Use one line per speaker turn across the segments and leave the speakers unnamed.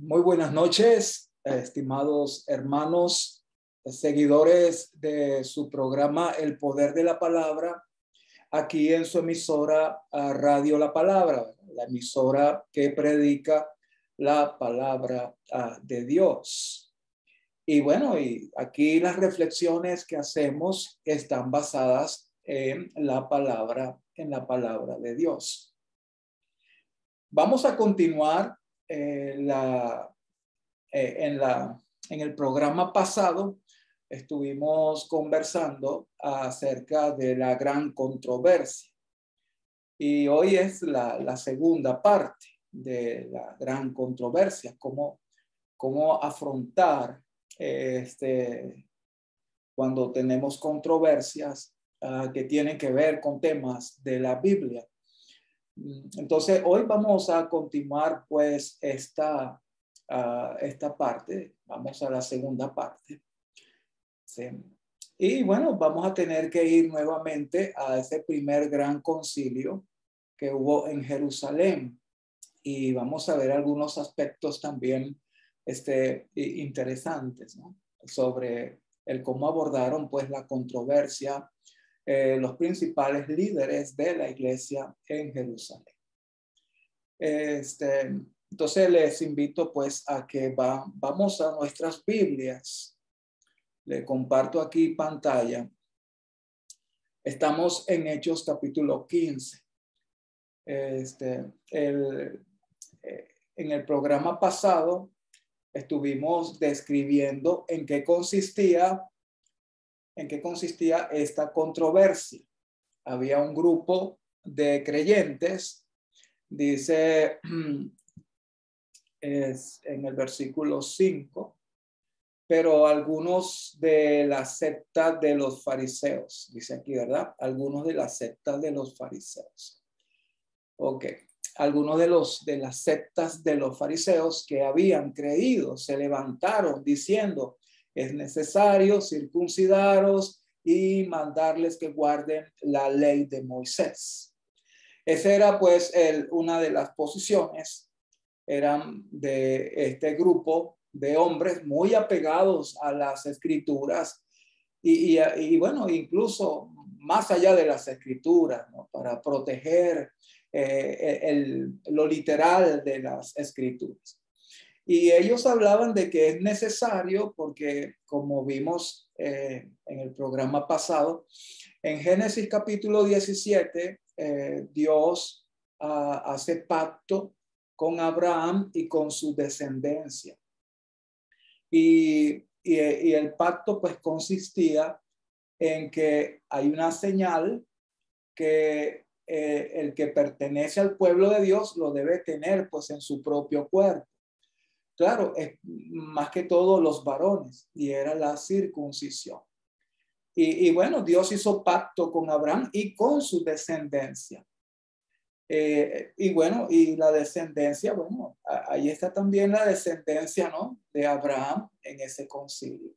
Muy buenas noches, estimados hermanos, seguidores de su programa El Poder de la Palabra, aquí en su emisora Radio La Palabra, la emisora que predica la palabra de Dios. Y bueno, y aquí las reflexiones que hacemos están basadas en la palabra de Dios. Vamos a continuar en el programa pasado. Estuvimos conversando acerca de la gran controversia y hoy es la segunda parte de la gran controversia, cómo afrontar cuando tenemos controversias que tienen que ver con temas de la Biblia. Entonces, hoy vamos a continuar pues esta parte. Vamos a la segunda parte. Sí. Y bueno, vamos a tener que ir nuevamente a ese primer gran concilio que hubo en Jerusalén. Y vamos a ver algunos aspectos también interesantes, ¿no? Sobre el cómo abordaron pues la controversia los principales líderes de la iglesia en Jerusalén. Entonces les invito pues a que vamos a nuestras Biblias. Le comparto aquí pantalla. Estamos en Hechos capítulo 15. En el programa pasado estuvimos describiendo en qué consistía esta controversia. Había un grupo de creyentes, dice en el versículo 5, pero algunos de la secta de los fariseos, dice aquí, ¿verdad? Algunos de la secta de los fariseos. Ok. Algunos de las sectas de los fariseos que habían creído se levantaron diciendo: es necesario circuncidaros y mandarles que guarden la ley de Moisés. Esa era pues una de las posiciones. Eran de este grupo de hombres muy apegados a las escrituras y bueno, incluso más allá de las escrituras, ¿no? Para proteger lo literal de las escrituras. Y ellos hablaban de que es necesario porque, como vimos en el programa pasado, en Génesis capítulo 17, Dios hace pacto con Abraham y con su descendencia. Y el pacto pues consistía en que hay una señal que el que pertenece al pueblo de Dios lo debe tener pues en su propio cuerpo. Claro, es más que todo los varones, y era la circuncisión. Y bueno, Dios hizo pacto con Abraham y con su descendencia. Y bueno, y la descendencia, bueno, ahí está también la descendencia, ¿no? De Abraham en ese concilio.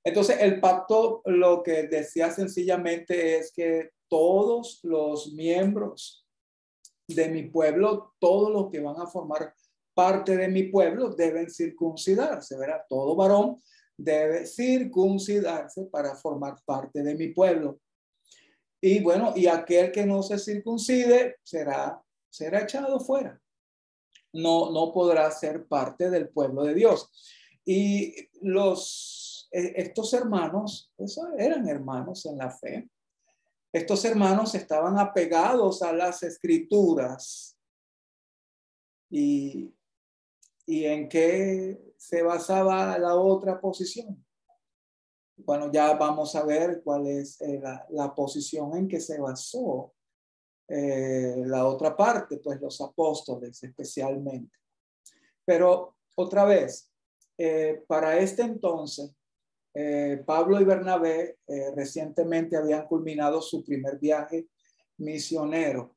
Entonces, el pacto lo que decía sencillamente es que todos los miembros de mi pueblo, todos los que van a formar parte de mi pueblo deben circuncidarse, ¿verdad? Todo varón debe circuncidarse para formar parte de mi pueblo. Y bueno, y aquel que no se circuncide será echado fuera. No podrá ser parte del pueblo de Dios. Y estos hermanos, eran hermanos en la fe. Estos hermanos estaban apegados a las escrituras. ¿Y en qué se basaba la otra posición? Bueno, ya vamos a ver cuál es la posición en que se basó la otra parte, pues los apóstoles especialmente. Pero otra vez, para este entonces, Pablo y Bernabé recientemente habían culminado su primer viaje misionero.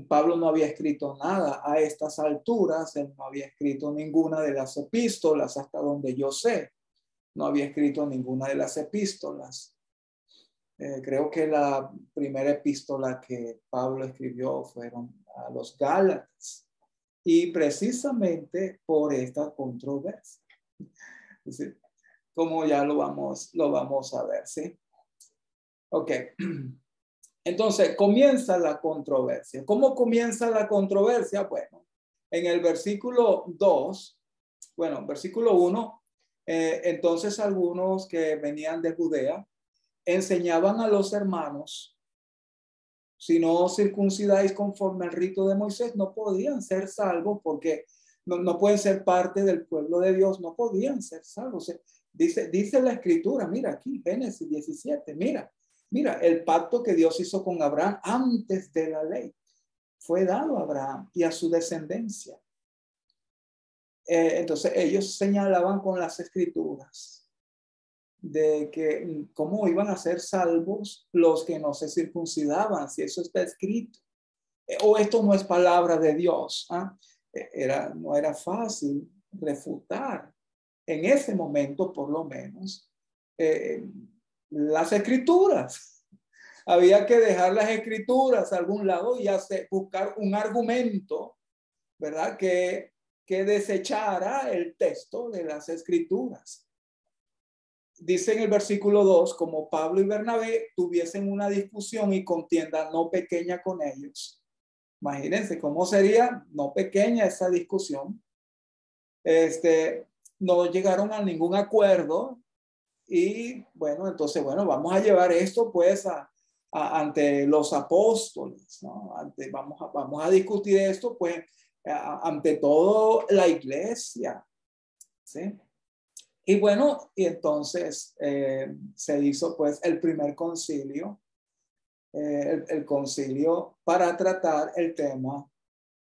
Pablo no había escrito nada a estas alturas, él no había escrito ninguna de las epístolas hasta donde yo sé, no había escrito ninguna de las epístolas. Creo que la primera epístola que Pablo escribió fueron a los Gálatas y precisamente por esta controversia. ¿Sí? Como ya lo vamos a ver, ¿sí? Ok. Entonces, comienza la controversia. ¿Cómo comienza la controversia? Bueno, en el versículo 2, bueno, versículo 1, entonces algunos que venían de Judea enseñaban a los hermanos, si no os circuncidáis conforme al rito de Moisés, no podían ser salvos porque no pueden ser parte del pueblo de Dios, no podían ser salvos. Dice la escritura, mira aquí, Génesis 17, mira, el pacto que Dios hizo con Abraham antes de la ley fue dado a Abraham y a su descendencia. Entonces ellos señalaban con las escrituras de que cómo iban a ser salvos los que no se circuncidaban, si eso está escrito. O esto no es palabra de Dios. No era fácil refutar en ese momento, por lo menos, las escrituras. Había que dejar las escrituras a algún lado y buscar un argumento, ¿verdad? Que desechara el texto de las escrituras. Dice en el versículo 2, como Pablo y Bernabé tuviesen una discusión y contienda no pequeña con ellos. Imagínense cómo sería no pequeña esa discusión. No llegaron a ningún acuerdo y bueno, entonces, bueno, vamos a llevar esto pues ante los apóstoles, ¿no? Vamos a discutir esto pues ante todo la iglesia, ¿sí? Y bueno, y entonces se hizo pues el primer concilio, el concilio para tratar el tema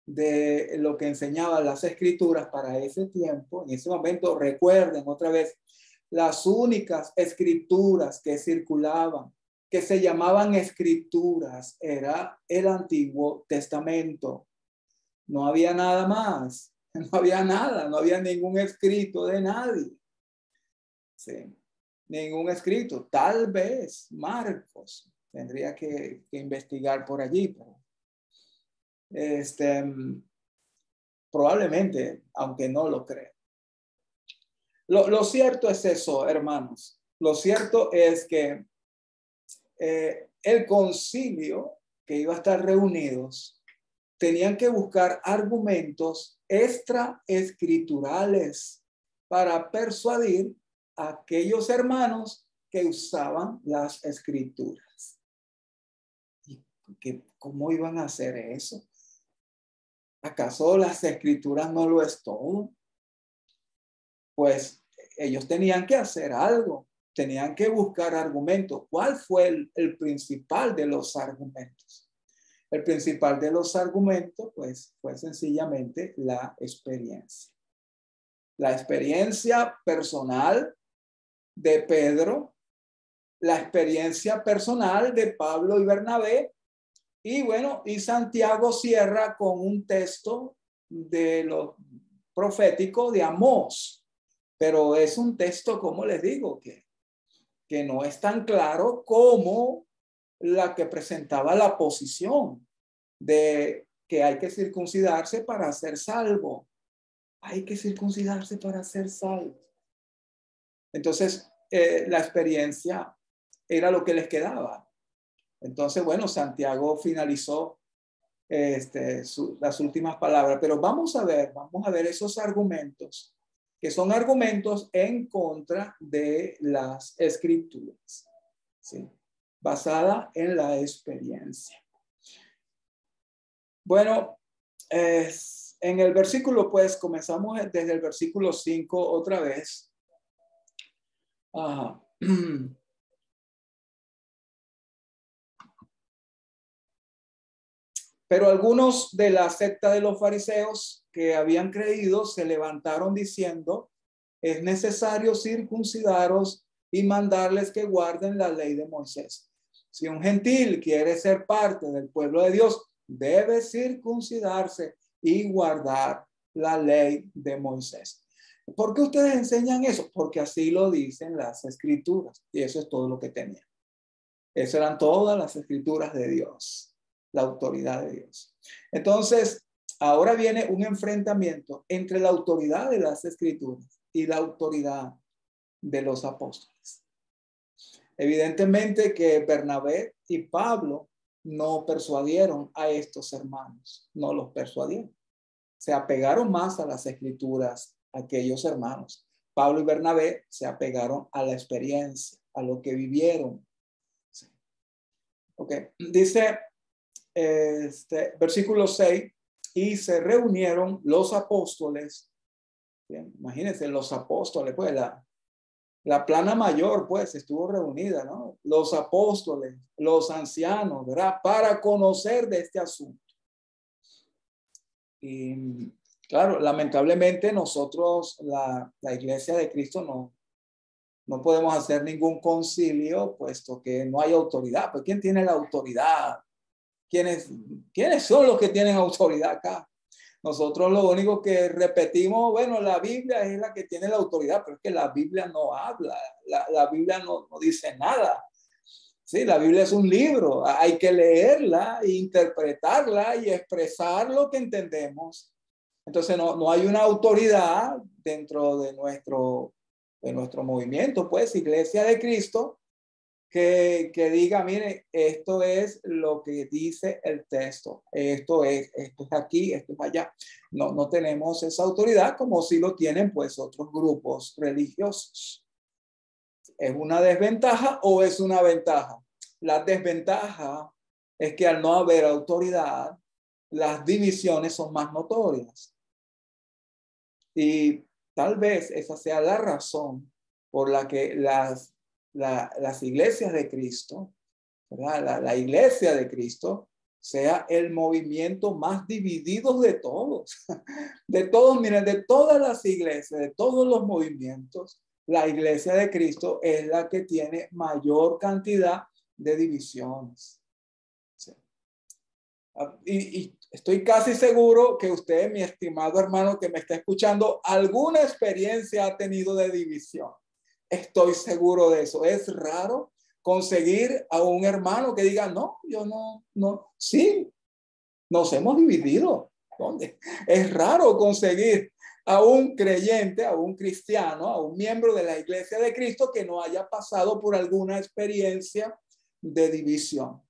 de lo que enseñaban las escrituras para ese tiempo. En ese momento, recuerden otra vez, las únicas escrituras que circulaban, que se llamaban escrituras, era el Antiguo Testamento. No había nada más, no había nada, no había ningún escrito de nadie. Sí, ningún escrito. Tal vez Marcos tendría que investigar por allí, pero probablemente, aunque no lo creo. Lo cierto es eso, hermanos. Lo cierto es que el concilio que iba a estar reunidos tenían que buscar argumentos extraescriturales para persuadir a aquellos hermanos que usaban las escrituras. ¿Y cómo iban a hacer eso? ¿Acaso las escrituras no lo es todo? Pues ellos tenían que hacer algo, tenían que buscar argumentos. ¿Cuál fue el principal de los argumentos? El principal de los argumentos, pues, fue sencillamente la experiencia. La experiencia personal de Pedro, la experiencia personal de Pablo y Bernabé, y bueno, y Santiago cierra con un texto de lo profético de Amós, pero es un texto, como les digo, que no es tan claro como la que presentaba la posición de que hay que circuncidarse para ser salvo. Hay que circuncidarse para ser salvo. Entonces, la experiencia era lo que les quedaba. Entonces, bueno, Santiago finalizó las últimas palabras, pero vamos a ver esos argumentos, que son argumentos en contra de las escrituras, ¿sí? Basada en la experiencia. Bueno, en el versículo, pues comenzamos desde el versículo 5 otra vez. Pero algunos de la secta de los fariseos que habían creído se levantaron diciendo: es necesario circuncidaros y mandarles que guarden la ley de Moisés. Si un gentil quiere ser parte del pueblo de Dios, debe circuncidarse y guardar la ley de Moisés. ¿Por qué ustedes enseñan eso? Porque así lo dicen las escrituras. Y eso es todo lo que tenían. Esas eran todas las escrituras de Dios, la autoridad de Dios. Entonces, ahora viene un enfrentamiento entre la autoridad de las Escrituras y la autoridad de los apóstoles. Evidentemente que Bernabé y Pablo no persuadieron a estos hermanos, no los persuadieron. Se apegaron más a las Escrituras aquellos hermanos. Pablo y Bernabé se apegaron a la experiencia, a lo que vivieron. Sí. Okay. Dice versículo 6, y se reunieron los apóstoles. Bien, imagínense, los apóstoles, pues la plana mayor, pues, estuvo reunida, ¿no? Los apóstoles, los ancianos, ¿verdad? Para conocer de este asunto. Y claro, lamentablemente nosotros, la Iglesia de Cristo, no podemos hacer ningún concilio, puesto que no hay autoridad. Pues, ¿quién tiene la autoridad? ¿Quiénes son los que tienen autoridad acá? Nosotros lo único que repetimos, bueno, la Biblia es la que tiene la autoridad, pero es que la Biblia no habla, la Biblia no dice nada. Sí, la Biblia es un libro, hay que leerla, interpretarla y expresar lo que entendemos. Entonces no hay una autoridad dentro de nuestro movimiento, pues, Iglesia de Cristo, que diga, mire, esto es lo que dice el texto, esto es aquí, esto es allá. No tenemos esa autoridad como si lo tienen pues otros grupos religiosos. ¿Es una desventaja o es una ventaja? La desventaja es que al no haber autoridad, las divisiones son más notorias. Y tal vez esa sea la razón por la que las iglesias de Cristo, ¿verdad? La iglesia de Cristo sea el movimiento más dividido de todos. De todos, miren, de todas las iglesias, de todos los movimientos, la iglesia de Cristo es la que tiene mayor cantidad de divisiones. Sí. Y estoy casi seguro que usted, mi estimado hermano que me está escuchando, alguna experiencia ha tenido de división. Estoy seguro de eso. Es raro conseguir a un hermano que diga, no, yo no. Sí, nos hemos dividido. ¿Dónde? Es raro conseguir a un creyente, a un cristiano, a un miembro de la Iglesia de Cristo que no haya pasado por alguna experiencia de división.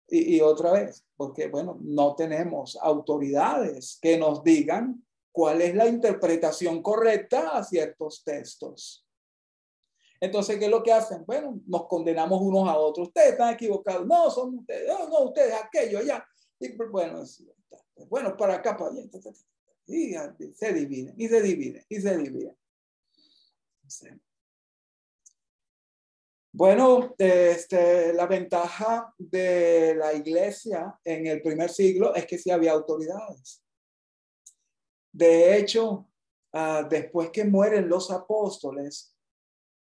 Y otra vez, porque bueno, no tenemos autoridades que nos digan cuál es la interpretación correcta a ciertos textos. Entonces, ¿qué es lo que hacen? Bueno, nos condenamos unos a otros. Ustedes están equivocados. No, son ustedes. No, ustedes aquello allá. Y bueno, para acá, para allá. Y se dividen, y se dividen, y se dividen. Sí. Bueno, la ventaja de la iglesia en el primer siglo es que sí había autoridades. De hecho, después que mueren los apóstoles,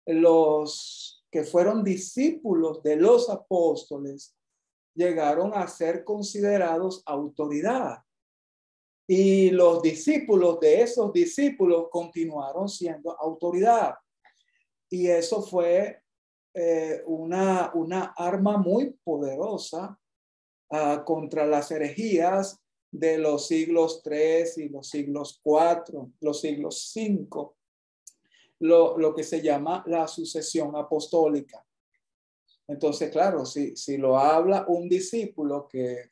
los que fueron discípulos de los apóstoles llegaron a ser considerados autoridad. Y los discípulos de esos discípulos continuaron siendo autoridad. Y eso fue una arma muy poderosa contra las herejías de los siglos 3 y los siglos 4, los siglos 5, lo que se llama la sucesión apostólica. Entonces, claro, si lo habla un discípulo que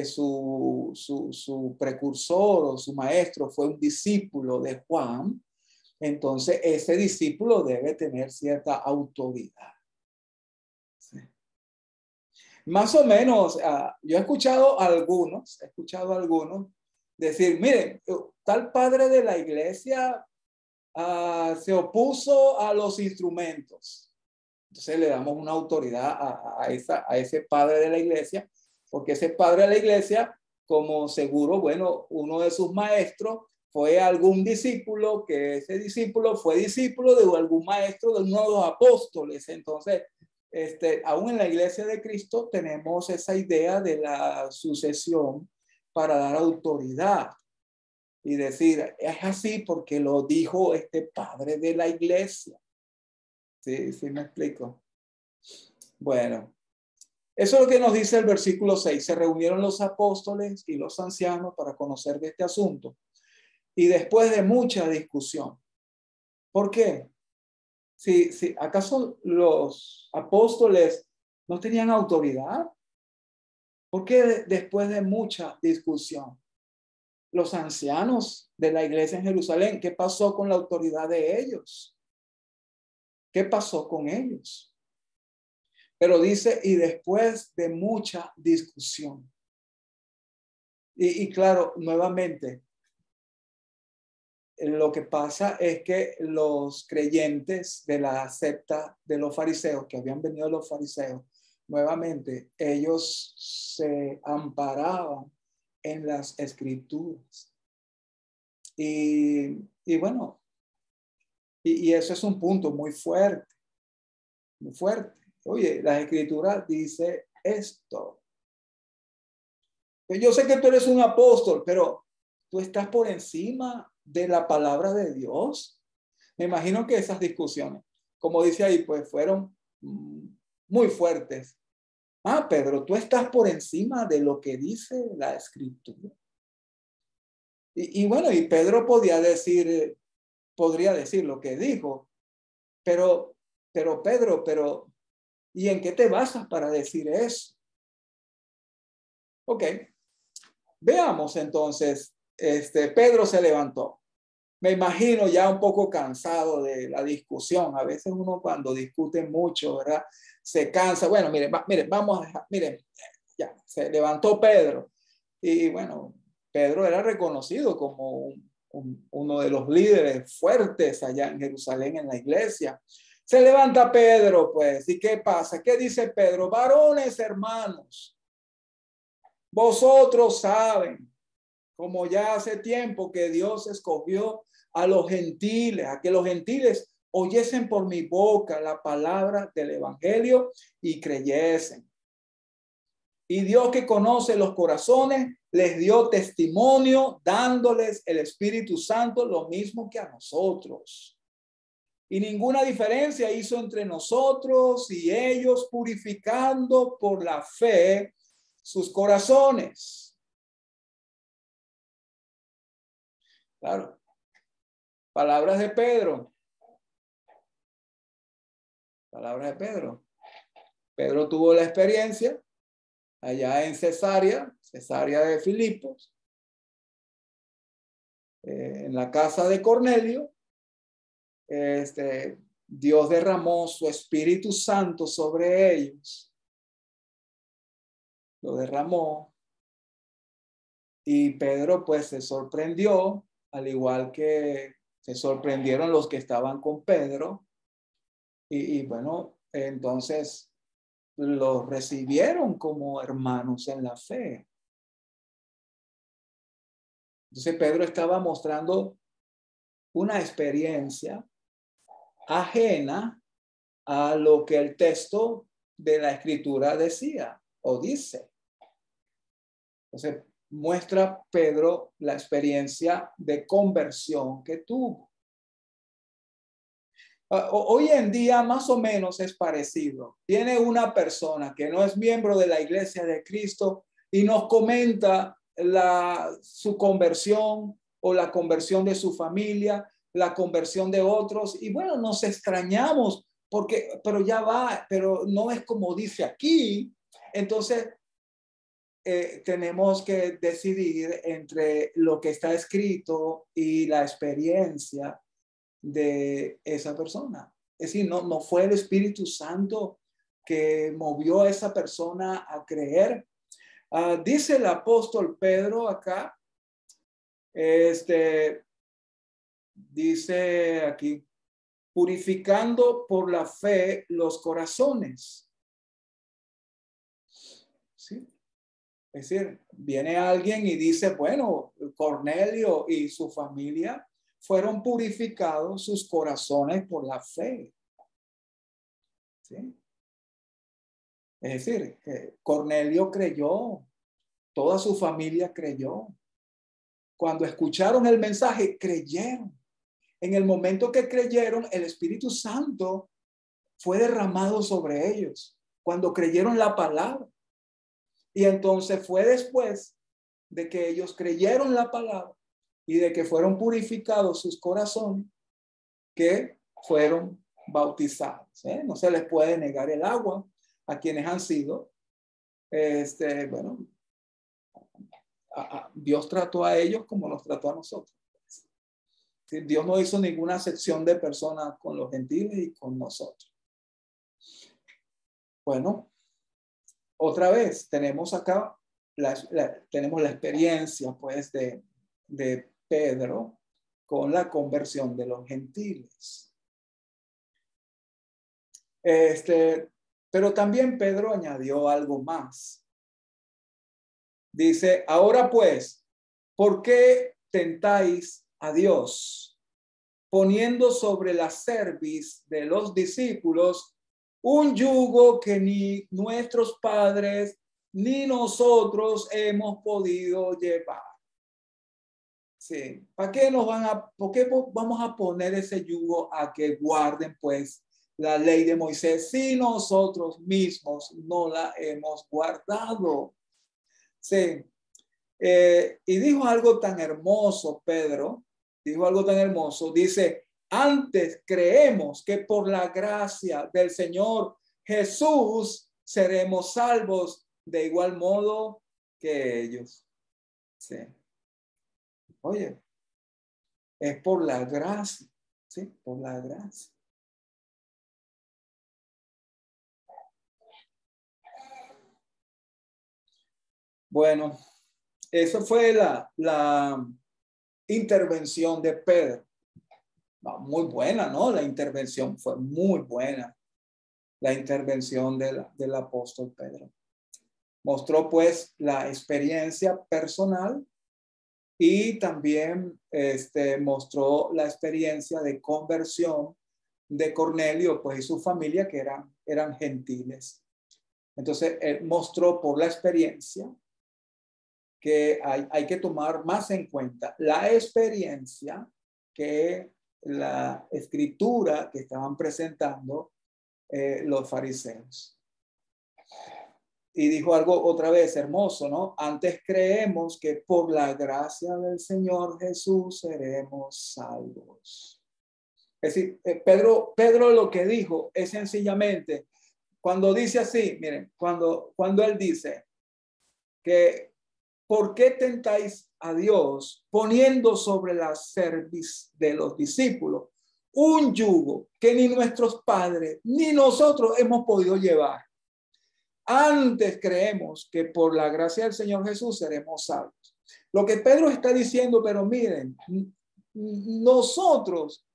su precursor o su maestro fue un discípulo de Juan, entonces ese discípulo debe tener cierta autoridad. Sí. Más o menos, yo he escuchado a algunos decir, miren, tal padre de la iglesia se opuso a los instrumentos. Entonces le damos una autoridad a ese padre de la iglesia, porque ese padre de la iglesia, como seguro, bueno, uno de sus maestros fue algún discípulo, que ese discípulo fue discípulo de algún maestro de uno de los apóstoles. Entonces, aún en la iglesia de Cristo tenemos esa idea de la sucesión para dar autoridad y decir, es así porque lo dijo este padre de la iglesia. Sí, me explico. Bueno, Eso es lo que nos dice el versículo 6. Se reunieron los apóstoles y los ancianos para conocer de este asunto. Y después de mucha discusión. ¿Por qué? Si ¿acaso los apóstoles no tenían autoridad? ¿Por qué después de mucha discusión? Los ancianos de la iglesia en Jerusalén, ¿qué pasó con la autoridad de ellos? ¿Qué pasó con ellos? Pero dice, y después de mucha discusión. Y claro, nuevamente, lo que pasa es que los creyentes de la secta de los fariseos, que habían venido los fariseos, nuevamente, ellos se amparaban en las escrituras. Y bueno, y eso es un punto muy fuerte, muy fuerte. Oye, la escritura dice esto. Yo sé que tú eres un apóstol, pero tú estás por encima de la palabra de Dios. Me imagino que esas discusiones, como dice ahí, pues fueron muy fuertes. Ah, Pedro, tú estás por encima de lo que dice la escritura. Y bueno, y Pedro podría decir lo que dijo, pero Pedro, ¿y en qué te basas para decir eso? Ok, veamos entonces, Pedro se levantó. Me imagino ya un poco cansado de la discusión. A veces uno cuando discute mucho, ¿verdad? Se cansa. Bueno, miren, vamos a dejar, miren, ya, se levantó Pedro. Y bueno, Pedro era reconocido como uno de los líderes fuertes allá en Jerusalén en la iglesia. Se levanta Pedro, pues, ¿y qué pasa? ¿Qué dice Pedro? Varones, hermanos, vosotros saben, como ya hace tiempo que Dios escogió a los gentiles, a que los gentiles oyesen por mi boca la palabra del evangelio y creyesen. Y Dios, que conoce los corazones, les dio testimonio dándoles el Espíritu Santo, lo mismo que a nosotros. Y ninguna diferencia hizo entre nosotros y ellos, purificando por la fe sus corazones. Claro. Palabras de Pedro. Palabras de Pedro. Pedro tuvo la experiencia allá en Cesarea de Filipos, en la casa de Cornelio. Dios derramó su Espíritu Santo sobre ellos. Lo derramó. Y Pedro pues se sorprendió, al igual que se sorprendieron los que estaban con Pedro. Y bueno, entonces los recibieron como hermanos en la fe. Entonces Pedro estaba mostrando una experiencia ajena a lo que el texto de la escritura decía o dice. Entonces muestra Pedro la experiencia de conversión que tuvo. Hoy en día más o menos es parecido. Tiene una persona que no es miembro de la Iglesia de Cristo y nos comenta su conversión o la conversión de su familia, la conversión de otros. Y bueno, nos extrañamos pero ya va, pero no es como dice aquí. Entonces, tenemos que decidir entre lo que está escrito y la experiencia de esa persona. Es decir, no fue el Espíritu Santo que movió a esa persona a creer. Dice el apóstol Pedro acá, dice aquí, purificando por la fe los corazones. ¿Sí? Es decir, viene alguien y dice, bueno, Cornelio y su familia fueron purificados sus corazones por la fe. ¿Sí? Es decir, Cornelio creyó, toda su familia creyó. Cuando escucharon el mensaje, creyeron. En el momento que creyeron, el Espíritu Santo fue derramado sobre ellos. Cuando creyeron la palabra. Y entonces fue después de que ellos creyeron la palabra y de que fueron purificados sus corazones que fueron bautizados. No se les puede negar el agua a quienes han sido, bueno, Dios trató a ellos como nos trató a nosotros. Dios no hizo ninguna acepción de personas con los gentiles y con nosotros. Bueno, otra vez tenemos acá tenemos la experiencia pues de Pedro con la conversión de los gentiles. Pero también Pedro añadió algo más. Dice, ahora pues, ¿por qué tentáis a Dios, poniendo sobre la cerviz de los discípulos un yugo que ni nuestros padres ni nosotros hemos podido llevar? Sí. ¿Por qué vamos a poner ese yugo a que guarden pues la ley de Moisés si nosotros mismos no la hemos guardado? Sí. Y dijo algo tan hermoso, Pedro, dijo algo tan hermoso, dice, antes creemos que por la gracia del Señor Jesús seremos salvos de igual modo que ellos. Sí. Oye, es por la gracia, sí, por la gracia. Bueno, eso fue la intervención de Pedro. Muy buena, ¿no? La intervención fue muy buena. La intervención del apóstol Pedro. Mostró pues la experiencia personal y también mostró la experiencia de conversión de Cornelio pues y su familia que eran gentiles. Entonces él mostró por la experiencia que hay que tomar más en cuenta la experiencia que la escritura que estaban presentando los fariseos. Y dijo algo otra vez hermoso, ¿no? Antes creemos que por la gracia del Señor Jesús seremos salvos. Es decir, Pedro lo que dijo es sencillamente, cuando dice así, miren, cuando él dice que ¿por qué tentáis a Dios poniendo sobre la cerviz de los discípulos un yugo que ni nuestros padres ni nosotros hemos podido llevar? Antes creemos que por la gracia del Señor Jesús seremos salvos. Lo que Pedro está diciendo, pero miren, nosotros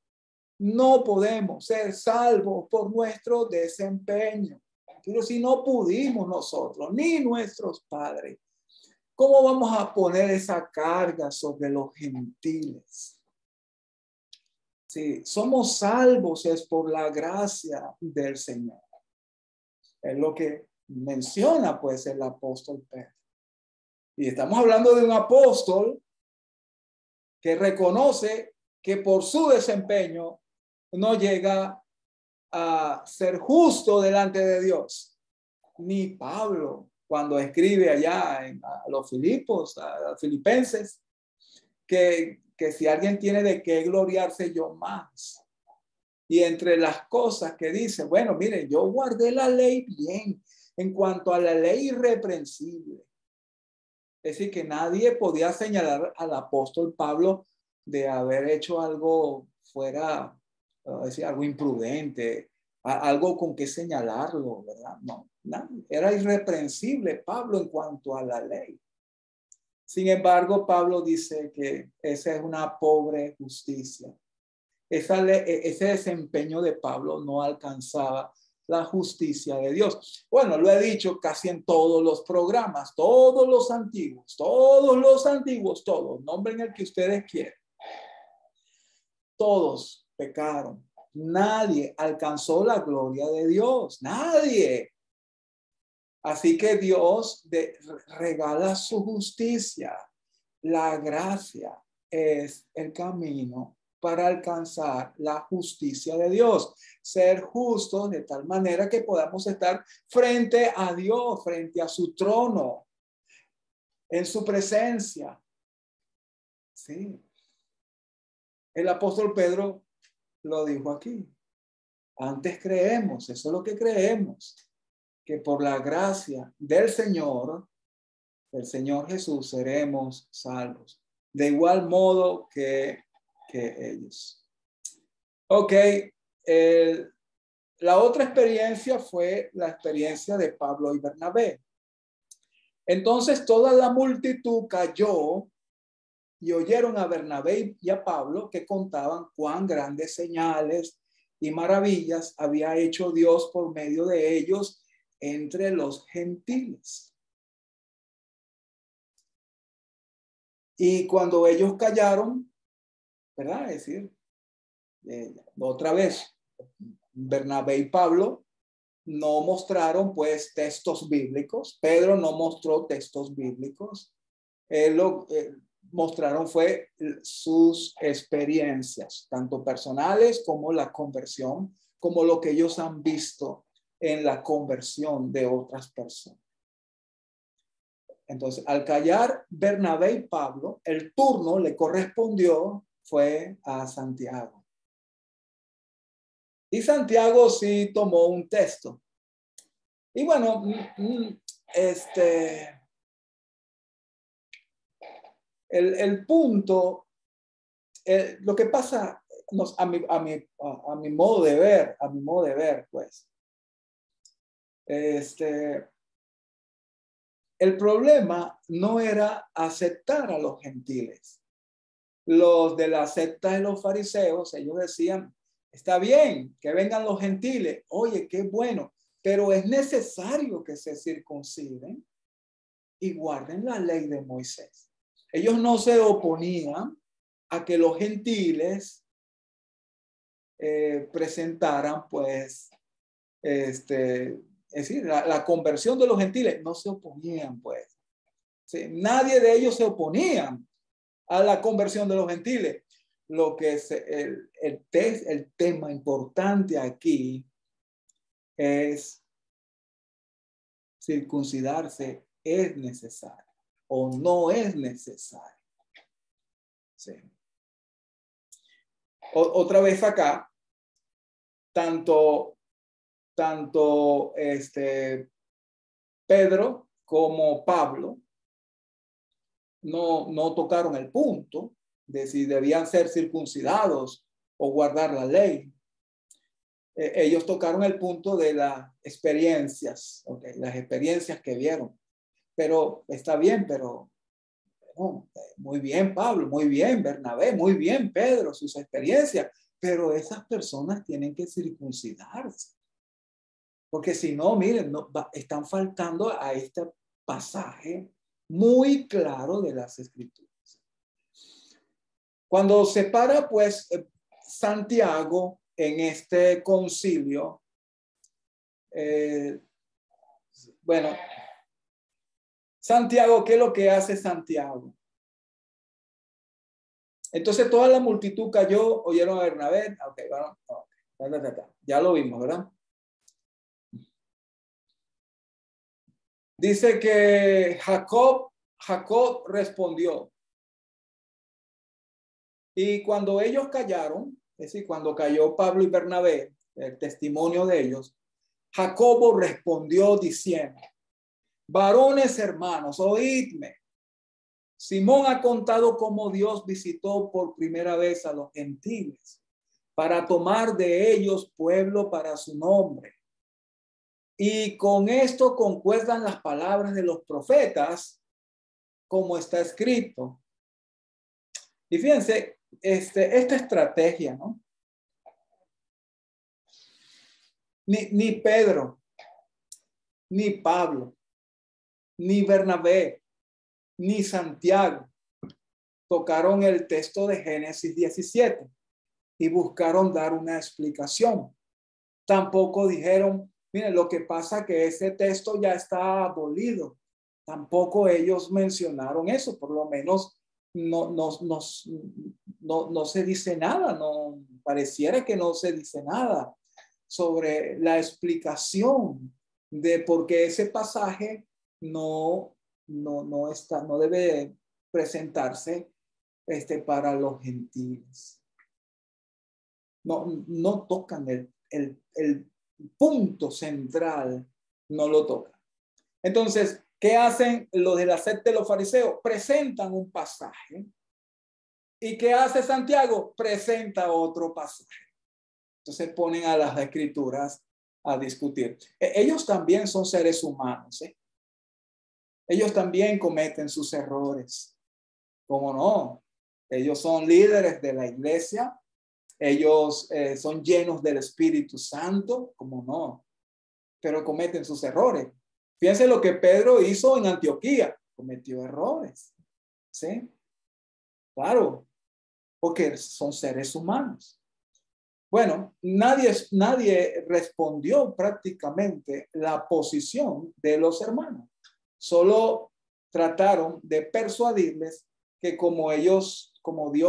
no podemos ser salvos por nuestro desempeño. Pero si no pudimos nosotros, ni nuestros padres, ¿cómo vamos a poner esa carga sobre los gentiles? Si somos salvos es por la gracia del Señor. Es lo que menciona pues el apóstol Pedro. Y estamos hablando de un apóstol que reconoce que por su desempeño no llega a ser justo delante de Dios. Ni Pablo, cuando escribe allá a los filipenses, que si alguien tiene de qué gloriarse, yo más. Y entre las cosas que dice, bueno, miren, yo guardé la ley bien, en cuanto a la ley irreprensible. Es decir, que nadie podía señalar al apóstol Pablo de haber hecho algo fuera, es decir, algo imprudente, algo con que señalarlo, ¿verdad? No, era irreprensible Pablo en cuanto a la ley. Sin embargo, Pablo dice que esa es una pobre justicia. Ese desempeño de Pablo no alcanzaba la justicia de Dios. Bueno, lo he dicho casi en todos los programas, todos los antiguos, todos, nombren el que ustedes quieran. Todos pecaron. Nadie alcanzó la gloria de Dios, nadie. Así que Dios regala su justicia. La gracia es el camino para alcanzar la justicia de Dios. Ser justos de tal manera que podamos estar frente a Dios, frente a su trono. en su presencia. Sí. El apóstol Pedro lo dijo aquí. Antes creemos, eso es lo que creemos, que por la gracia del Señor Jesús, seremos salvos. De igual modo que ellos. Ok. La otra experiencia fue la experiencia de Pablo y Bernabé. Entonces toda la multitud cayó y oyeron a Bernabé y a Pablo que contaban cuán grandes señales y maravillas había hecho Dios por medio de ellos entre los gentiles. Y cuando ellos callaron, ¿verdad? Es decir, otra vez, Bernabé y Pablo no mostraron pues textos bíblicos. Pedro no mostró textos bíblicos. Mostraron fue sus experiencias, tanto personales como la conversión, como lo que ellos han visto en la conversión de otras personas. Entonces, al callar Bernabé y Pablo, el turno le correspondió fue a Santiago. Y Santiago sí tomó un texto. Y bueno, el punto, lo que pasa a mi modo de ver, pues, el problema no era aceptar a los gentiles. Los de la secta de los fariseos, ellos decían, está bien que vengan los gentiles, oye, qué bueno, pero es necesario que se circunciden y guarden la ley de Moisés. Ellos no se oponían a que los gentiles presentaran, pues, es decir, la conversión de los gentiles. No se oponían, pues. Sí, nadie de ellos se oponía a la conversión de los gentiles. Lo que es el tema importante aquí es circuncidarse es necesario o no es necesario. Sí. Otra vez acá, tanto Pedro como Pablo no tocaron el punto de si debían ser circuncidados o guardar la ley. Ellos tocaron el punto de las experiencias, okay, las experiencias que vieron. Pero está bien, pero muy bien Pablo, muy bien Bernabé, muy bien Pedro, sus experiencias, pero esas personas tienen que circuncidarse. Porque si no, miren, están faltando a este pasaje muy claro de las Escrituras. Cuando se para, pues, Santiago en este concilio, bueno, Santiago, ¿qué es lo que hace Santiago? Entonces toda la multitud cayó, oyeron a Bernabé, okay, bueno, ya lo vimos, ¿verdad? Dice que Jacob respondió. Y cuando ellos callaron, es decir, cuando cayó Pablo y Bernabé, el testimonio de ellos, Jacobo respondió diciendo, varones hermanos, oídme. Simón ha contado cómo Dios visitó por primera vez a los gentiles para tomar de ellos pueblo para su nombre. Y con esto concuerdan las palabras de los profetas, como está escrito. Y fíjense, esta estrategia, ¿no? Ni Pedro, ni Pablo, ni Bernabé, ni Santiago tocaron el texto de Génesis 17 y buscaron dar una explicación. Tampoco dijeron, miren, lo que pasa es que ese texto ya está abolido. Tampoco ellos mencionaron eso, por lo menos no se dice nada, no pareciera que no se dice nada sobre la explicación de por qué ese pasaje no no debe presentarse para los gentiles. No tocan el punto central, no lo tocan. Entonces, ¿qué hacen los de la secta de los fariseos? Presentan un pasaje. ¿Y qué hace Santiago? Presenta otro pasaje. Entonces ponen a las escrituras a discutir. Ellos también son seres humanos, ¿eh? Ellos también cometen sus errores. ¿Cómo no? Ellos son líderes de la iglesia. Ellos son llenos del Espíritu Santo. ¿Cómo no? Pero cometen sus errores. Fíjense lo que Pedro hizo en Antioquía. Cometió errores. ¿Sí? Claro. Porque son seres humanos. Bueno, nadie respondió prácticamente la posición de los hermanos. Solo trataron de persuadirles que como Dios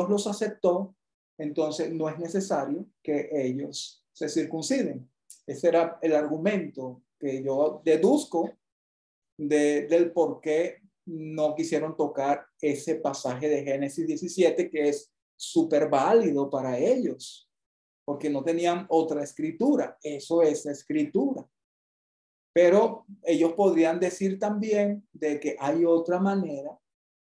los aceptó, entonces no es necesario que ellos se circunciden. Ese era el argumento que yo deduzco del por qué no quisieron tocar ese pasaje de Génesis 17, que es súper válido para ellos, porque no tenían otra escritura. Eso es escritura. Pero ellos podrían decir también de que hay otra manera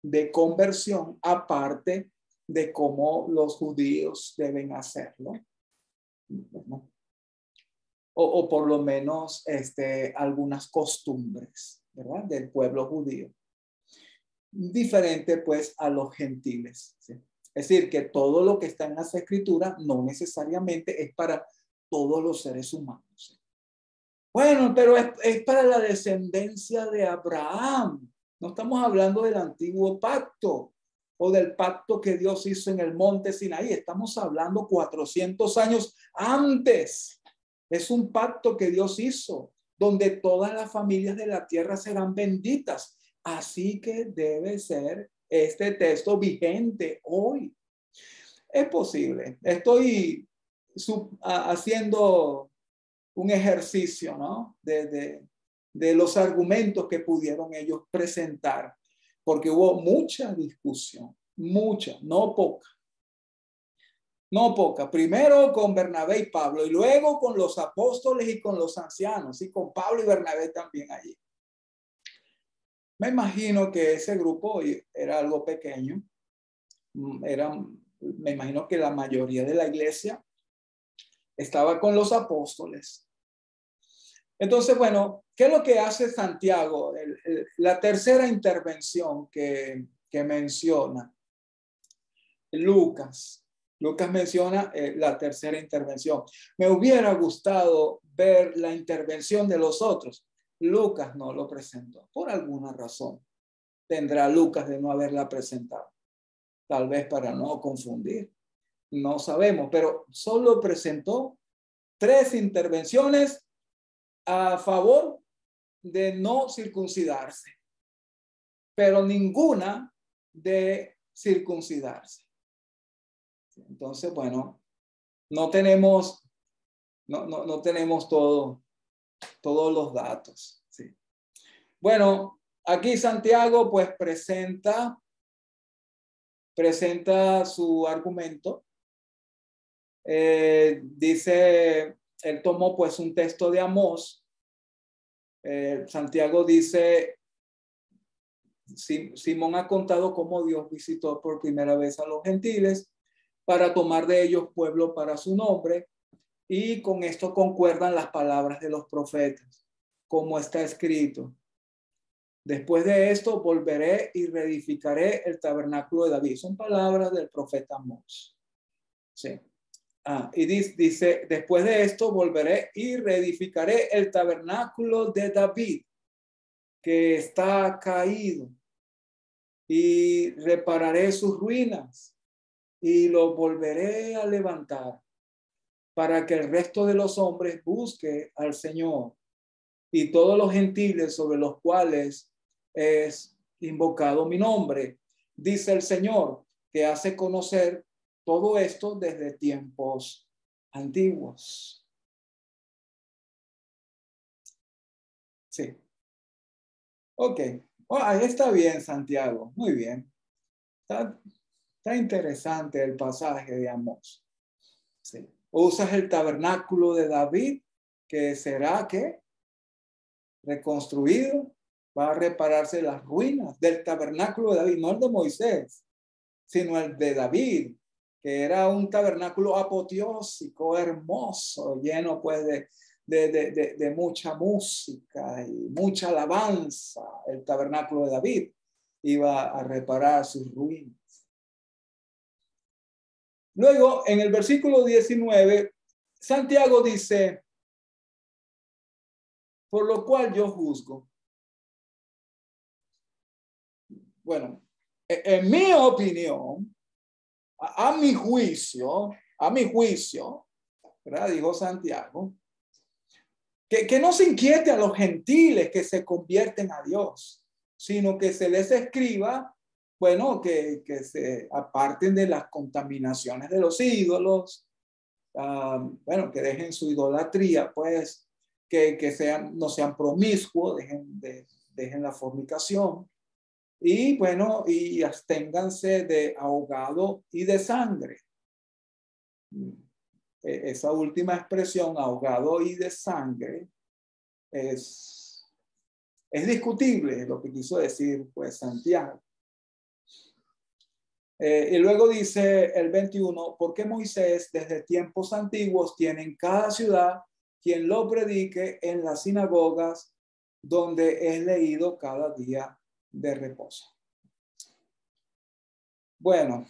de conversión aparte de cómo los judíos deben hacerlo. Bueno, o por lo menos algunas costumbres, ¿verdad?, del pueblo judío. Diferente pues a los gentiles, ¿sí? Es decir, que todo lo que está en las escrituras no necesariamente es para todos los seres humanos. Bueno, pero es para la descendencia de Abraham. No estamos hablando del antiguo pacto o del pacto que Dios hizo en el monte Sinaí. Estamos hablando 400 años antes. Es un pacto que Dios hizo, donde todas las familias de la tierra serán benditas. Así que debe ser este texto vigente hoy. Es posible. Estoy haciendo un ejercicio, ¿no?, de los argumentos que pudieron ellos presentar, porque hubo mucha discusión, mucha, no poca. No poca. Primero con Bernabé y Pablo, y luego con los apóstoles y con los ancianos, y con Pablo y Bernabé también allí. Me imagino que ese grupo era algo pequeño. Me imagino que la mayoría de la iglesia estaba con los apóstoles. Entonces, bueno, ¿qué es lo que hace Santiago? La tercera intervención que menciona Lucas. Lucas menciona la tercera intervención. Me hubiera gustado ver la intervención de los otros. Lucas no lo presentó por alguna razón. Tendrá Lucas de no haberla presentado. Tal vez para no confundir. No sabemos, pero solo presentó 3 intervenciones a favor de no circuncidarse, pero ninguna de circuncidarse. Entonces, bueno, no tenemos todos los datos. ¿Sí? Bueno, aquí Santiago pues presenta su argumento. Dice, él tomó pues un texto de Amós. Santiago dice, Simón ha contado cómo Dios visitó por primera vez a los gentiles para tomar de ellos pueblo para su nombre, y con esto concuerdan las palabras de los profetas, como está escrito: después de esto volveré y reedificaré el tabernáculo de David. Son palabras del profeta Amós. Sí. Y dice, después de esto volveré y reedificaré el tabernáculo de David, que está caído, y repararé sus ruinas y lo volveré a levantar, para que el resto de los hombres busque al Señor y todos los gentiles sobre los cuales es invocado mi nombre, dice el Señor, que hace conocer todo esto desde tiempos antiguos. Sí. Ok. Oh, ahí está bien, Santiago. Muy bien. Está interesante el pasaje de Amós. Sí. Usas el tabernáculo de David, que será que reconstruido, va a repararse las ruinas del tabernáculo de David, no el de Moisés, sino el de David, que era un tabernáculo apoteósico, hermoso, lleno pues de mucha música y mucha alabanza. El tabernáculo de David iba a reparar sus ruinas. Luego, en el versículo 19, Santiago dice, por lo cual yo juzgo. Bueno, en mi opinión, a mi juicio, ¿verdad? Dijo Santiago, que no se inquiete a los gentiles que se convierten a Dios, sino que se les escriba, bueno, que se aparten de las contaminaciones de los ídolos, bueno, que dejen su idolatría, pues, que no sean promiscuos, dejen la fornicación, y bueno, y absténganse de ahogado y de sangre. Esa última expresión, ahogado y de sangre, es discutible lo que quiso decir pues Santiago. Y luego dice el 21, porque Moisés desde tiempos antiguos tiene en cada ciudad quien lo predique en las sinagogas donde es leído cada día de reposo. Bueno,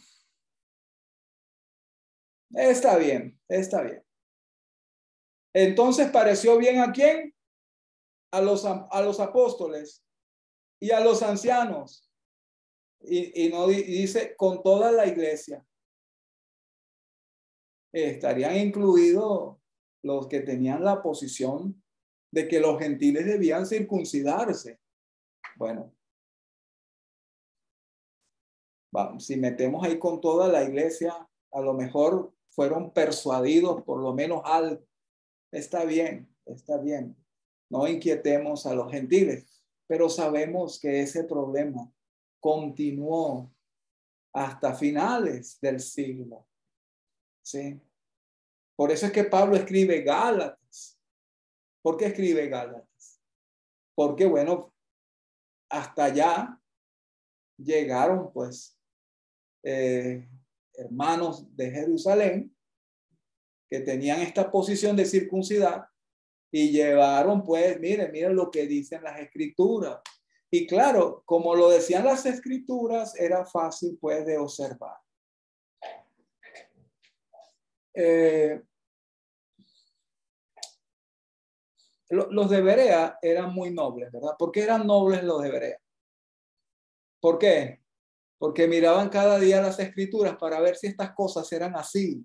está bien, está bien. Entonces, ¿pareció bien a quién? A los apóstoles y a los ancianos. Y no dice con toda la iglesia. Estarían incluidos los que tenían la posición de que los gentiles debían circuncidarse. Bueno, si metemos ahí con toda la iglesia, a lo mejor fueron persuadidos por lo menos algo. Está bien, está bien. No inquietemos a los gentiles, pero sabemos que ese problema continuó hasta finales del siglo. ¿Sí? Por eso es que Pablo escribe Gálatas. ¿Por qué escribe Gálatas? Porque, bueno, hasta allá llegaron, pues, hermanos de Jerusalén que tenían esta posición de circuncidar y llevaron, pues, miren lo que dicen las escrituras. Y claro, como lo decían las escrituras, era fácil, pues, de observar. Los de Berea eran muy nobles, ¿verdad? ¿Por qué eran nobles los de Berea? ¿Por qué? Porque miraban cada día las escrituras para ver si estas cosas eran así.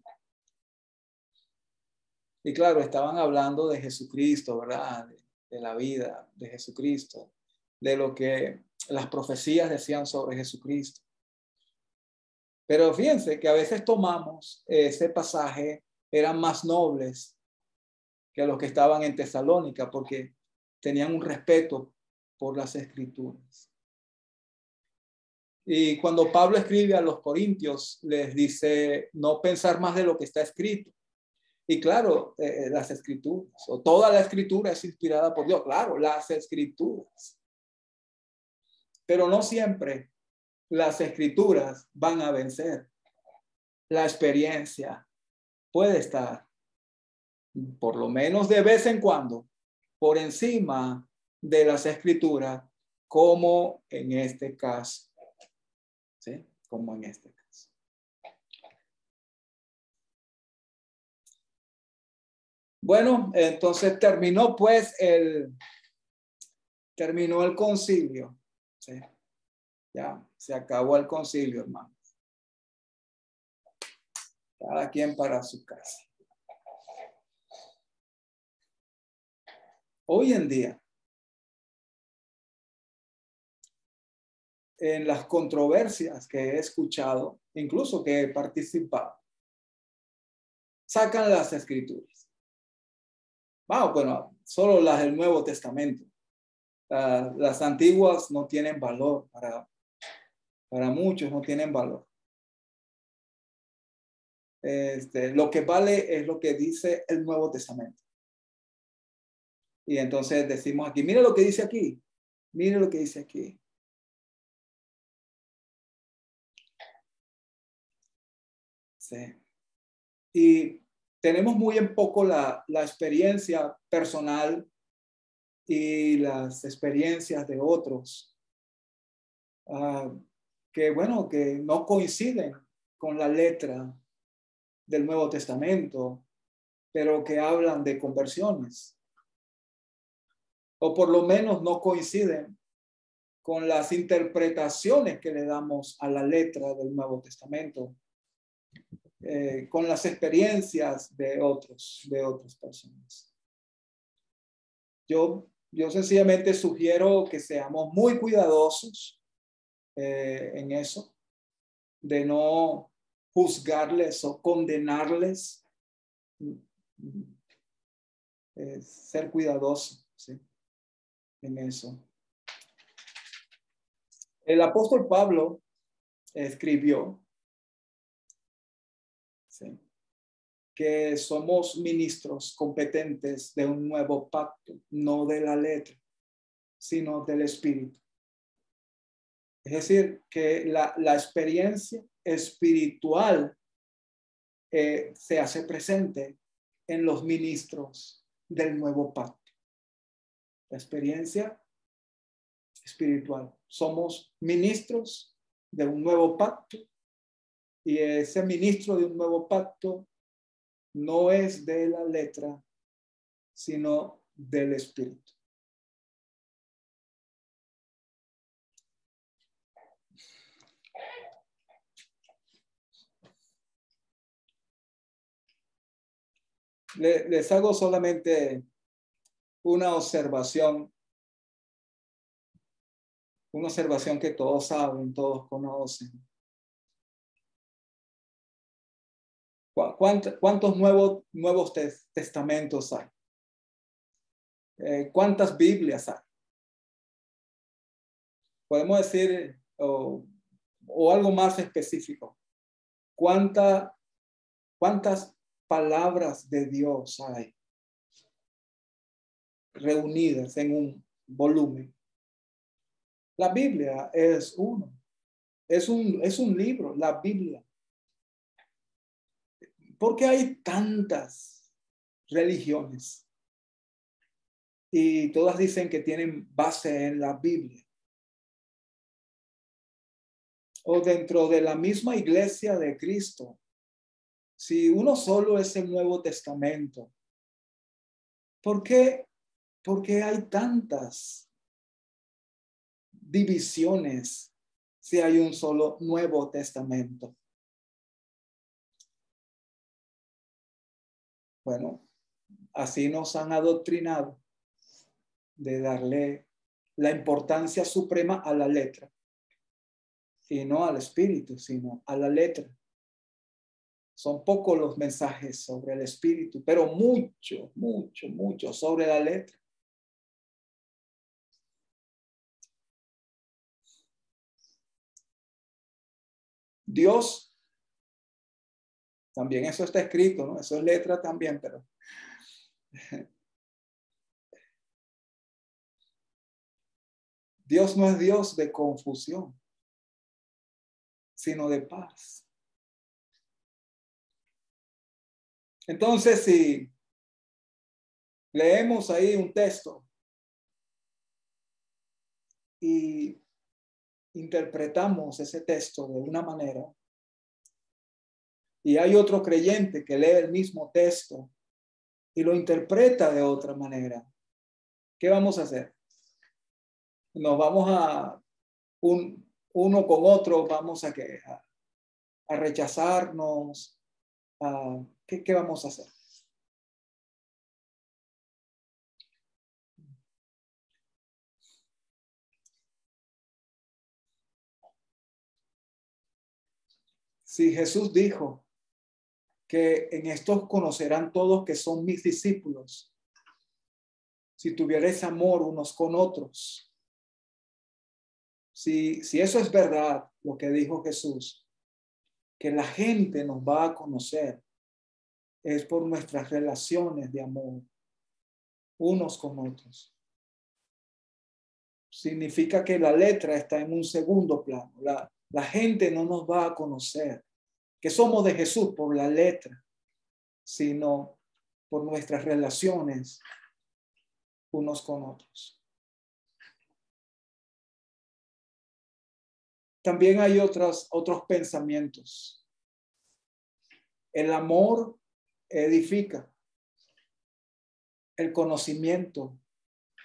Y claro, estaban hablando de Jesucristo, ¿verdad? De la vida de Jesucristo, de lo que las profecías decían sobre Jesucristo. Pero fíjense que a veces tomamos ese pasaje, eran más nobles que los que estaban en Tesalónica, porque tenían un respeto por las escrituras. Y cuando Pablo escribe a los corintios, les dice no pensar más de lo que está escrito. Y claro, las escrituras, o toda la escritura es inspirada por Dios. Claro, las escrituras. Pero no siempre las escrituras van a vencer. La experiencia puede estar, por lo menos de vez en cuando, por encima de las escrituras, como en este caso. ¿Sí? Como en este caso. Bueno, entonces terminó pues el concilio. ¿Sí? Ya se acabó el concilio, hermano. Cada quien para su casa. Hoy en día, en las controversias que he escuchado, incluso que he participado, sacan las escrituras. Bueno, solo las del Nuevo Testamento. Las antiguas no tienen valor, para muchos no tienen valor. Lo que vale es lo que dice el Nuevo Testamento. Y entonces decimos aquí, mira lo que dice aquí, mire lo que dice aquí. Sí. Y tenemos muy en poco la experiencia personal y las experiencias de otros, que bueno, que no coinciden con la letra del Nuevo Testamento, pero que hablan de conversiones, o por lo menos no coinciden con las interpretaciones que le damos a la letra del Nuevo Testamento, con las experiencias de otras personas. Yo sencillamente sugiero que seamos muy cuidadosos en eso, de no juzgarles o condenarles, ser cuidadosos, ¿sí? En eso. El apóstol Pablo escribió, ¿sí?, que somos ministros competentes de un nuevo pacto, no de la letra, sino del Espíritu. Es decir, que la experiencia espiritual se hace presente en los ministros del nuevo pacto. La experiencia espiritual. Somos ministros de un nuevo pacto y ese ministro de un nuevo pacto no es de la letra, sino del Espíritu. Les hago solamente una observación que todos saben, todos conocen. ¿Cuántos nuevos testamentos hay? ¿Cuántas Biblias hay? Podemos decir, o algo más específico, ¿cuántas palabras de Dios hay reunidas en un volumen? La Biblia es uno. Es un libro, la Biblia. ¿Por qué hay tantas religiones? Y todas dicen que tienen base en la Biblia. O dentro de la misma iglesia de Cristo, si uno solo es el Nuevo Testamento, ¿por qué hay tantas divisiones si hay un solo Nuevo Testamento? Bueno, así nos han adoctrinado de darle la importancia suprema a la letra, y no al espíritu, sino a la letra. Son pocos los mensajes sobre el espíritu, pero mucho sobre la letra. Dios, también eso está escrito, ¿no? Eso es letra también, pero Dios no es Dios de confusión, sino de paz. Entonces, si leemos ahí un texto y interpretamos ese texto de una manera, y hay otro creyente que lee el mismo texto y lo interpreta de otra manera, ¿qué vamos a hacer? Nos vamos a uno con otro, vamos a rechazarnos. ¿Qué vamos a hacer? Si Jesús dijo que en estos conocerán todos que son mis discípulos, si tuvierais amor unos con otros. Si eso es verdad, lo que dijo Jesús, que la gente nos va a conocer, es por nuestras relaciones de amor unos con otros. Significa que la letra está en un segundo plano. La gente no nos va a conocer que somos de Jesús por la letra, sino por nuestras relaciones unos con otros. También hay otros pensamientos. El amor edifica. El conocimiento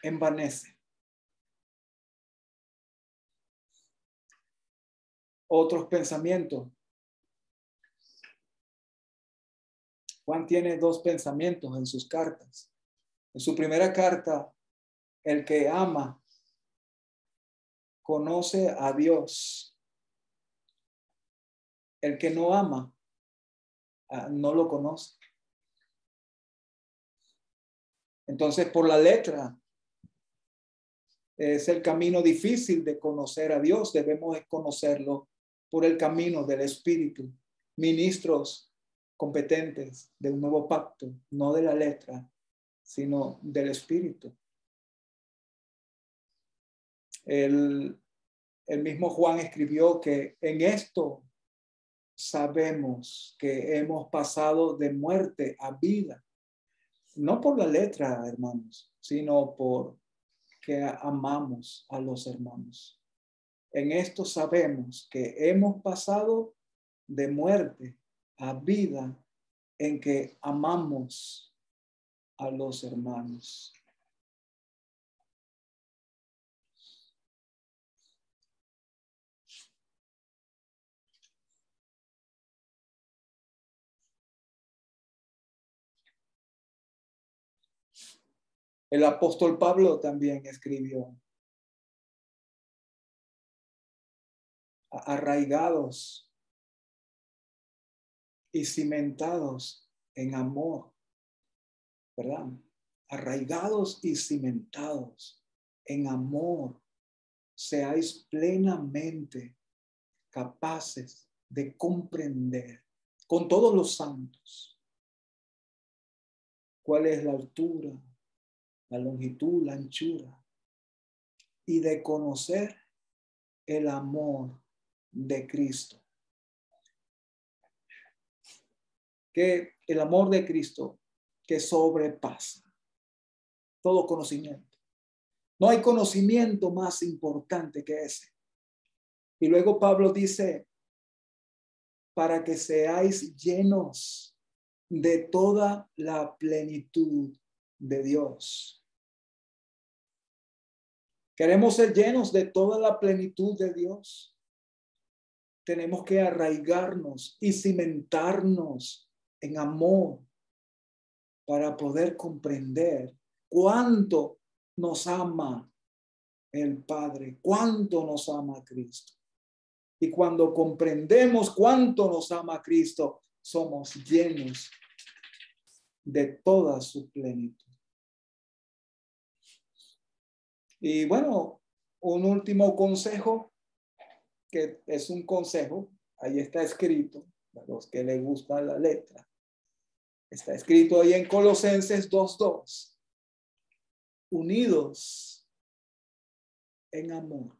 envanece. Otros pensamientos. Juan tiene dos pensamientos en sus cartas. En su primera carta, el que ama conoce a Dios. El que no ama no lo conoce. Entonces, por la letra, es el camino difícil de conocer a Dios. Debemos conocerlo por el camino del Espíritu. Ministros competentes de un nuevo pacto, no de la letra, sino del Espíritu. El mismo Juan escribió que en esto sabemos que hemos pasado de muerte a vida. No por la letra, hermanos, sino por que amamos a los hermanos. En esto sabemos que hemos pasado de muerte a vida en que amamos a los hermanos. El apóstol Pablo también escribió: arraigados y cimentados en amor, ¿verdad? Arraigados y cimentados en amor, seáis plenamente capaces de comprender con todos los santos cuál es la altura, la longitud, la anchura, y de conocer el amor de Cristo. Que el amor de Cristo que sobrepasa todo conocimiento. No hay conocimiento más importante que ese. Y luego Pablo dice: para que seáis llenos de toda la plenitud de Dios. Queremos ser llenos de toda la plenitud de Dios. Tenemos que arraigarnos y cimentarnos en amor para poder comprender cuánto nos ama el Padre, cuánto nos ama Cristo. Y cuando comprendemos cuánto nos ama Cristo, somos llenos de toda su plenitud. Y bueno, un último consejo, que es un consejo, ahí está escrito, a los que les gusta la letra. Está escrito ahí en Colosenses 2:2. Unidos en amor.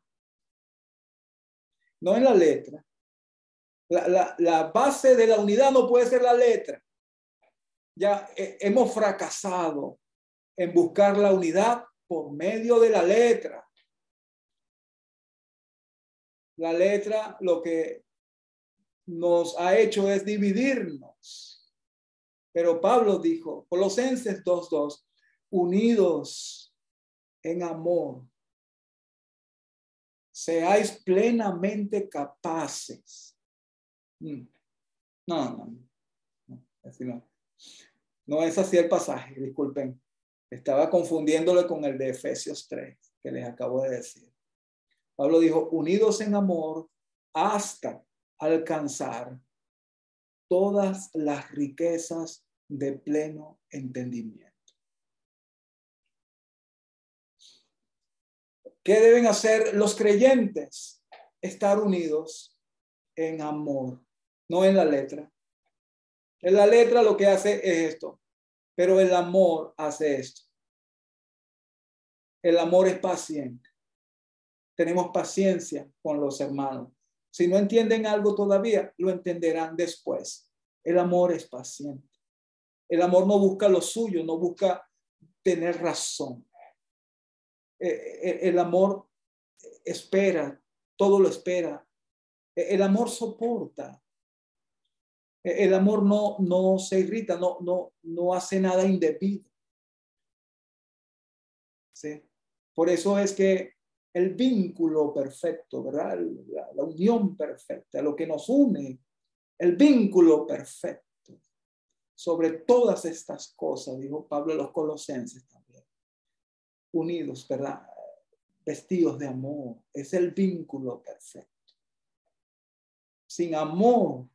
No en la letra. La base de la unidad no puede ser la letra. Ya hemos fracasado en buscar la unidad por medio de la letra. La letra lo que nos ha hecho es dividirnos. Pero Pablo dijo, Colosenses 2:2, unidos en amor, seáis plenamente capaces. Así no. No es así el pasaje, disculpen. Estaba confundiéndolo con el de Efesios 3, que les acabo de decir. Pablo dijo, unidos en amor hasta alcanzar todas las riquezas de pleno entendimiento. ¿Qué deben hacer los creyentes? Estar unidos en amor, no en la letra. En la letra lo que hace es esto, pero el amor hace esto. El amor es paciente. Tenemos paciencia con los hermanos. Si no entienden algo todavía, lo entenderán después. El amor es paciente. El amor no busca lo suyo, no busca tener razón. El amor espera, todo lo espera. El amor soporta. El amor no se irrita, no hace nada indebido. ¿Sí? Por eso es que el vínculo perfecto, ¿verdad? La unión perfecta, lo que nos une, el vínculo perfecto. Sobre todas estas cosas, dijo Pablo a los Colosenses también. Unidos, ¿verdad? Vestidos de amor. Es el vínculo perfecto. Sin amor,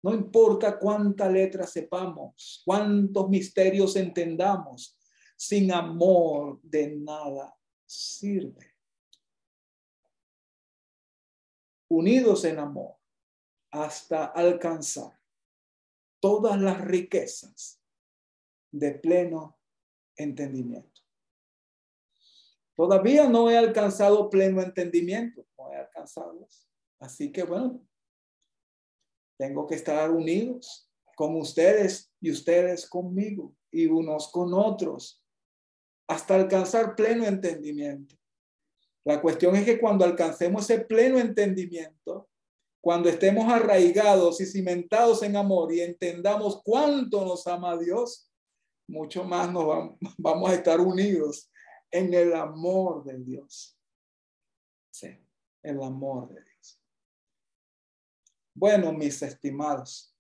no importa cuánta letra sepamos, cuántos misterios entendamos, sin amor de nada sirve. Unidos en amor hasta alcanzar todas las riquezas de pleno entendimiento. Todavía no he alcanzado pleno entendimiento, no he alcanzado eso. Así que bueno, tengo que estar unidos con ustedes y ustedes conmigo y unos con otros hasta alcanzar pleno entendimiento. La cuestión es que cuando alcancemos ese pleno entendimiento, cuando estemos arraigados y cimentados en amor y entendamos cuánto nos ama Dios, mucho más vamos a estar unidos en el amor de Dios. Sí, el amor de Dios. Bueno, mis estimados,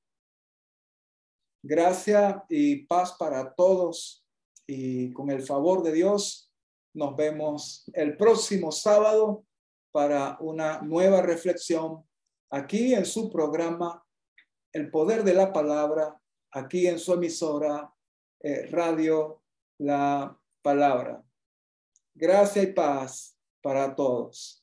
gracia y paz para todos y con el favor de Dios nos vemos el próximo sábado para una nueva reflexión aquí en su programa El Poder de la Palabra, aquí en su emisora Radio La Palabra. Gracia y paz para todos.